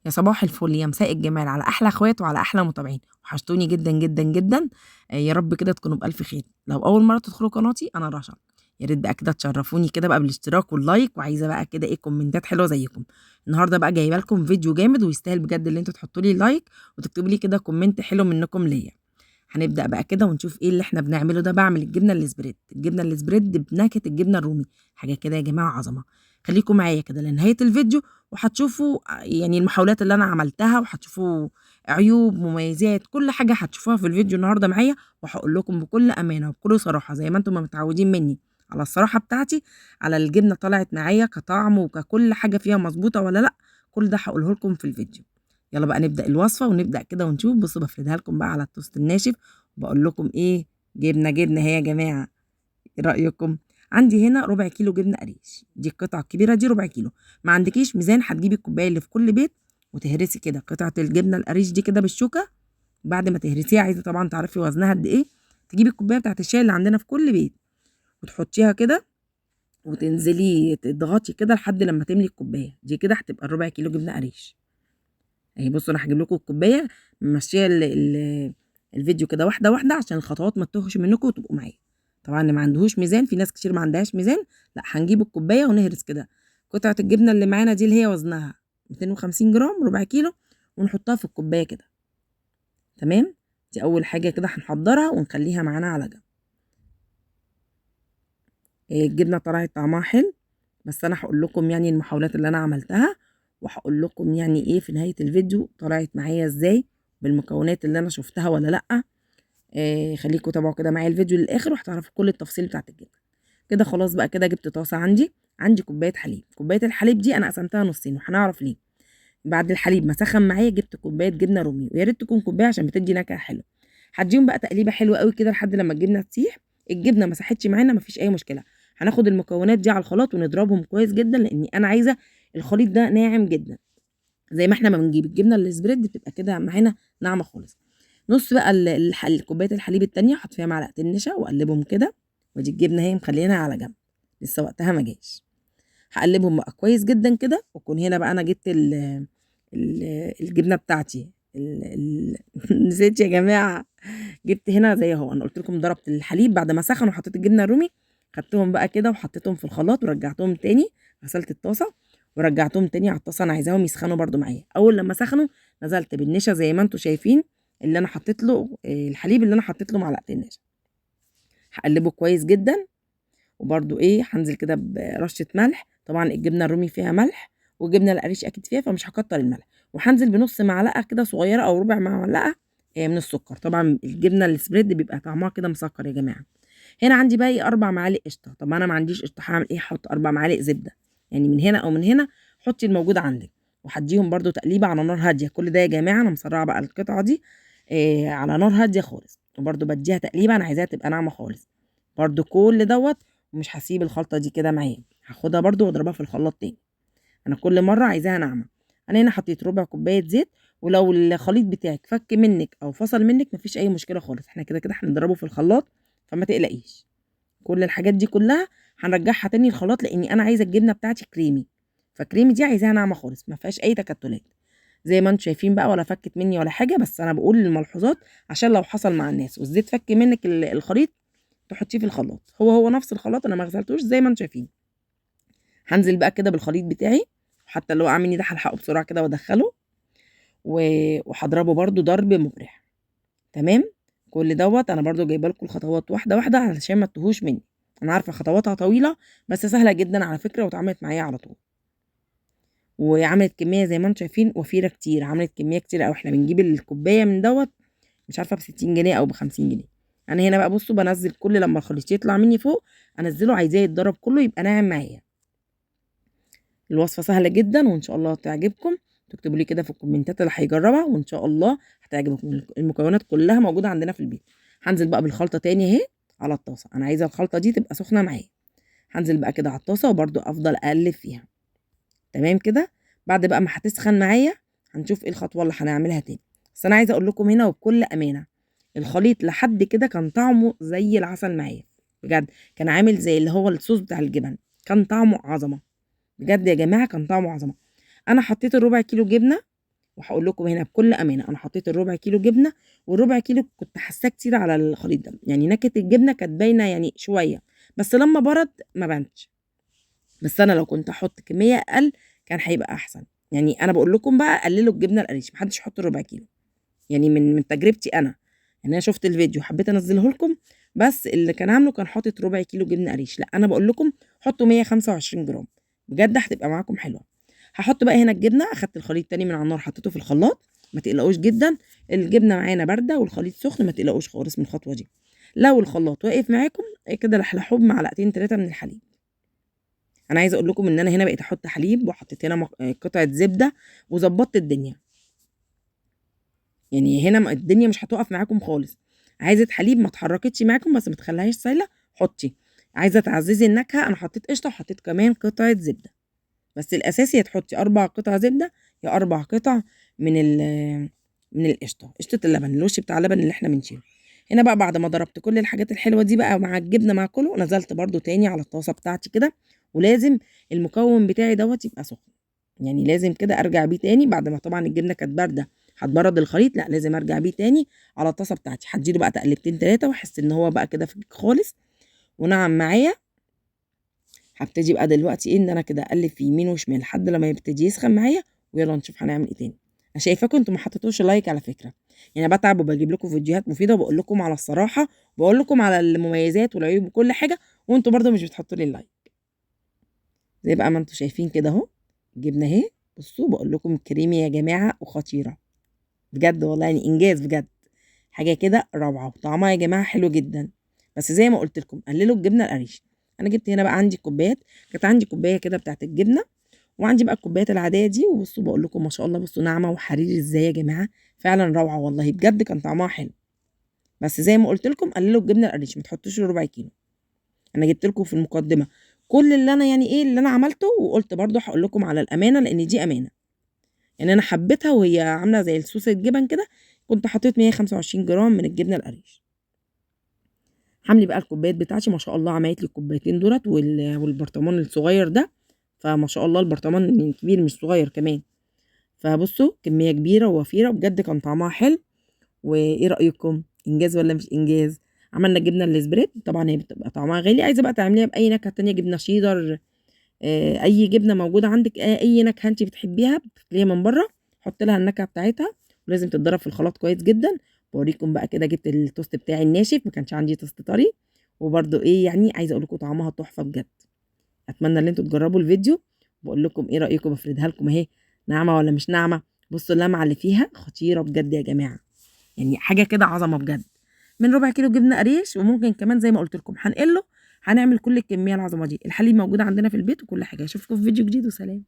يا صباح الفل يا مساء الجمال على احلى اخوات وعلى احلى متابعين، وحشتوني جدا جدا جدا. يا رب كده تكونوا بالف خير. لو اول مره تدخلوا قناتي انا رشا، يا ريت بقى كده تشرفوني كده بقى بالاشتراك واللايك، وعايزه بقى كده ايه كومنتات حلوه زيكم. النهارده بقى جايبه لكم فيديو جامد ويستاهل بجد اللي انتوا تحطوا لي لايك وتكتبوا لي كده كومنت حلو منكم ليا. هنبدأ بقى كده ونشوف ايه اللي احنا بنعمله ده. بعمل الجبنة السبريد، الجبنة السبريد بنكهة الجبنة الرومي، حاجة كده يا جماعة عظمة. خليكم معايا كده لنهاية الفيديو وهتشوفوا يعني المحاولات اللي انا عملتها، وهتشوفوا عيوب مميزات كل حاجة هتشوفوها في الفيديو النهاردة معايا. وهقول لكم بكل أمانة وبكل صراحة زي ما انتم ما متعودين مني على الصراحة بتاعتي، على الجبنة طلعت معايا كطعم وككل حاجة فيها مظبوطة ولا لأ. كل ده هقوله لكم في الفيديو. يلا بقى نبدأ الوصفة ونبدأ كده ونشوف. بصوا بفردها لكم بقى على التوست الناشف، وبقول لكم ايه، جبنة هي يا جماعة. ايه رأيكم؟ عندي هنا ربع كيلو جبنة قريش، دي القطعة الكبيرة دي ربع كيلو. ما عندكيش ميزان هتجيبي الكوباية اللي في كل بيت وتهرسي كده قطعة الجبنة القريش دي كده بالشوكة. بعد ما تهرسيها عايزة طبعا تعرفي وزنها قد ايه، تجيبي الكوباية بتاعت الشاي اللي عندنا في كل بيت وتحطيها كده وتنزلي تضغطي كده لحد لما تملي الكوباية دي كده، هتبقى الربع كيلو جبنة قريش. اهي بصوا انا هجيب لكم الكوبايه ماشيه الفيديو كده واحده واحده عشان الخطوات ما تتوهش منكم وتبقوا معايا. طبعا اللي ما عندهوش ميزان، في ناس كتير ما عندهاش ميزان، لا هنجيب الكوبايه ونهرس كده قطعه الجبنه اللي معانا دي اللي هي وزنها 250 جرام ربع كيلو، ونحطها في الكوبايه كده. تمام، دي اول حاجه كده هنحضرها ونخليها معانا على جنب. الجبنه طلعت طعمها حلو، بس انا هقول لكم يعني المحاولات اللي انا عملتها، وهقول لكم يعني ايه في نهايه الفيديو طلعت معايا ازاي بالمكونات اللي انا شفتها ولا لا. خليكم تابعوا كده معايا الفيديو للاخر وهتعرفوا كل التفاصيل بتاعت الجبنه. كده خلاص بقى كده جبت طاسه عندي كوبايه حليب. كوبايه الحليب دي انا قسمتها نصين وهنعرف ليه. بعد الحليب ما سخن معايا جبت كوبايه جبنه رومي، ويا ريت تكون كوبايه عشان بتدي نكهه حلوه. هديهم بقى تقليبه حلوه قوي كده لحد لما الجبنه تسيح. الجبنه ما ساحتش معانا مفيش اي مشكله، هناخد المكونات دي على الخلاط ونضربهم كويس جدا، لاني انا عايزه الخليط ده ناعم جدا زي ما احنا ما بنجيب الجبنه السبريد بتبقى كده معانا ناعمه خالص. نص بقى كوبايه الحليب التانية حط فيها معلقتين نشا واقلبهم كده. ودي الجبنه اهي مخلينها على جنب، لسه وقتها ما جاش. هقلبهم بقى كويس جدا كده، واكون هنا بقى انا جبت ال الجبنه بتاعتي نسيت يا جماعه. جبت هنا زي اهو انا قلت لكم ضربت الحليب بعد ما سخن وحطيت الجبنه الرومي، خدتهم بقى كده وحطيتهم في الخلاط ورجعتهم تاني. غسلت الطاسه ورجعتهم تاني على الطاسه، انا عايزاهم يسخنوا برده معايا. اول لما سخنوا نزلت بالنشا زي ما انتم شايفين، اللي انا حطيت له الحليب اللي انا حطيت له معلقتين نشا. هقلبه كويس جدا، وبرده ايه هنزل كده برشه ملح. طبعا الجبنه الرومي فيها ملح والجبنه القريش اكيد فيها، فمش هكتر الملح. وهنزل بنص معلقه كده صغيره او ربع معلقه من السكر. طبعا الجبنه السبريد بيبقى طعمها كده مسكر يا جماعه. هنا عندي بقى ايه 4 معالق قشطه. طب انا ما عنديش قشطه هعمل ايه؟ هحط 4 معالق زبده، يعني من هنا او من هنا حطي الموجود عندك. وهديهم برده تقليبه على نار هاديه. كل ده يا جماعه انا مسرعه بقى القطعه دي على نار هاديه خالص، وبرده بديها تقليبه انا عايزاها تبقى ناعمه خالص. برده كل دوت، ومش هسيب الخلطه دي كده معايا، هاخدها برده واضربها في الخلاط تاني. انا كل مره عايزاها ناعمه. انا هنا حطيت ربع كوبايه زيت، ولو الخليط بتاعك فك منك او فصل منك مفيش اي مشكله خالص، احنا كده كده هنضربه في الخلاط فما تقلقيش. كل الحاجات دي كلها هنرجعها تاني الخلاط، لاني انا عايزه الجبنه بتاعتي كريمي، فكريمي دي عايزاها ناعمه خالص ما فيهاش اي تكتلات زي ما انتم شايفين بقى، ولا فكت مني ولا حاجه. بس انا بقول الملحوظات عشان لو حصل مع الناس والزيت فك منك الخليط تحطيه في الخلاط، هو نفس الخلاط انا ما غسلتوش زي ما انتم شايفين. هنزل بقى كده بالخليط بتاعي، حتى اللي وقع مني ده هلحقه بسرعه كده وادخله وهضربه برده ضرب مبرح. تمام، كل دوت انا برده جايبه لكم الخطوات واحده واحده علشان ما تتوهوش مني. انا عارفه خطواتها طويله بس سهله جدا على فكره، واتعملت معايا على طول، وعملت كميه زي ما انتم شايفين وفيره كتير. عملت كميه كتير قوي، احنا بنجيب الكوبايه من دوت مش عارفه ب 60 جنيه او ب 50 جنيه. انا هنا بقى بصوا بنزل كل لما الخليط يطلع مني فوق انزله، عايزاه يتضرب كله يبقى ناعم معايا. الوصفه سهله جدا وان شاء الله تعجبكم. تكتبوا لي كده في الكومنتات اللي هيجربها وان شاء الله هتعجبكم. المكونات كلها موجوده عندنا في البيت. هنزل بقى بالخلطه تاني اهي على الطاسه، انا عايزه الخلطه دي تبقى سخنه معايا. هنزل بقى كده على الطاسه وبرده افضل اقلب فيها. تمام كده، بعد بقى ما هتسخن معايا هنشوف ايه الخطوه اللي هنعملها تاني. بس انا عايزه اقول لكم هنا وبكل امانه، الخليط لحد كده كان طعمه زي العسل معايا بجد. كان عامل زي اللي هو الصوص بتاع الجبن، كان طعمه عظمه بجد يا جماعه، كان طعمه عظمه. انا حطيت الربع كيلو جبنه وهقول لكم هنا بكل امانه انا حطيت الربع كيلو جبنه، والربع كيلو كنت حاساه كتير على الخليط ده، يعني نكهه الجبنه كانت باينه يعني شويه، بس لما برد ما بانش. بس انا لو كنت احط كميه اقل كان هيبقى احسن. يعني انا بقول لكم بقى قللوا الجبنه القريش، محدش يحط الربع كيلو، يعني من تجربتي انا. يعني انا شفت الفيديو حبيت انزله لكم، بس اللي كان عامله كان حاطط ربع كيلو جبنه قريش. لا انا بقول لكم حطوا 125 جرام، بجد هتبقى معاكم حلوه. هحط بقى هنا الجبنه، اخدت الخليط تاني من على النار حطيته في الخلاط، ما تقلقوش جدا الجبنه معانا بارده والخليط سخن، ما تقلقوش خالص من الخطوه دي. لو الخلاط واقف معاكم كده لحلحوه بمعلقتين 3 من الحليب. انا عايزه اقول لكم ان انا هنا بقيت احط حليب، وحطيت هنا قطعه زبده، وظبطت الدنيا. يعني هنا الدنيا مش هتقف معاكم خالص. عايزه حليب ما اتحركتش معاكم بس ما تخليهاش سايله، حطي. عايزه تعززي النكهه انا حطيت قشطه وحطيت كمان قطعه زبده، بس الاساسي يا تحطي 4 قطع زبده يا 4 قطع من القشطه، قشطه اللبن، الوش بتاع اللبن اللي احنا بنشيله. هنا بقى بعد ما ضربت كل الحاجات الحلوه دي بقى مع الجبنه مع كله، نزلت برده تاني على الطاسه بتاعتي كده، ولازم المكون بتاعي دوت يبقى سخن. يعني لازم كده ارجع بيه تاني بعد ما طبعا الجبنه كانت بارده هتبرد الخليط، لا لازم ارجع بيه تاني على الطاسه بتاعتي، هديله بقى تقلبتين 3 واحس ان هو بقى كده فكك خالص ونعم معايا. هبتدي بقى دلوقتي ان انا كده اقلب في يمين وشمال لحد لما يبتدي يسخن معايا، ويلا نشوف هنعمل ايه تاني. انا شايفاكم انتوا ما حطيتوش لايك على فكره، يعني أنا بتعب وبجيب لكم فيديوهات مفيده وبقول لكم على الصراحه، وبقول لكم على المميزات والعيوب وكل حاجه، وانتوا برده مش بتحطوا لي اللايك. زي بقى ما انتوا شايفين كده اهو الجبنه اهي، بصوا بقول لكم كريمي يا جماعه وخطيره بجد والله، يعني انجاز بجد، حاجه كده روعه، وطعمها يا جماعه حلو جدا. بس زي ما قلت لكم قللوا الجبنه القريش. انا جبت هنا بقى عندي كوبايات، كانت عندي كوبايه كده بتاعت الجبنه، وعندي بقى الكوبايات العاديه دي، وبصوا بقول لكم ما شاء الله بصوا ناعمه وحريري ازاي يا جماعه، فعلا روعه والله بجد كان طعمها حلو. بس زي ما قلت لكم قللوا الجبنه القريش، ما تحطوش ربع كيلو. انا جبت لكم في المقدمه كل اللي انا يعني ايه اللي انا عملته، وقلت برضو هقول لكم على الامانه لان دي امانه. يعني انا حبيتها وهي عامله زي الصوص الجبن كده، كنت حطيت 125 جرام من الجبنه القريش. حملي بقى الكوبايات بتاعتي ما شاء الله عملت لي الكوبايتين دولت والبرطمان الصغير ده، فما شاء الله البرطمان كبير مش صغير كمان. فبصوا كميه كبيره ووفيره بجد كان طعمها حلو. وايه رايكم، انجاز ولا مش انجاز؟ عملنا جبنه السبريد، طبعا هي بتبقى طعمها غالي، عايزه بقى تعمليها باي نكهه تانية، جبنه شيدر، اي جبنه موجوده عندك، اي نكهه انت بتحبيها بتاكليها من بره، حط لها النكهه بتاعتها، ولازم تتضرب في الخلاط كويس جدا. بوريكم بقى كده جبت التوست بتاعي الناشف، ما كانش عندي توست طري، وبرده ايه يعني عايزه اقول لكم طعمها تحفه بجد. اتمنى ان انتوا تجربوا الفيديو، بقول لكم ايه رايكم، بفردها لكم اهي ناعمه ولا مش ناعمه، بصوا اللمعه اللي فيها خطيره بجد يا جماعه، يعني حاجه كده عظمه بجد. من ربع كيلو جبنه قريش، وممكن كمان زي ما قلت لكم هنقله، هنعمل كل الكميه العظمه دي. الحليب موجود عندنا في البيت وكل حاجه. اشوفكم في فيديو جديد وسلام.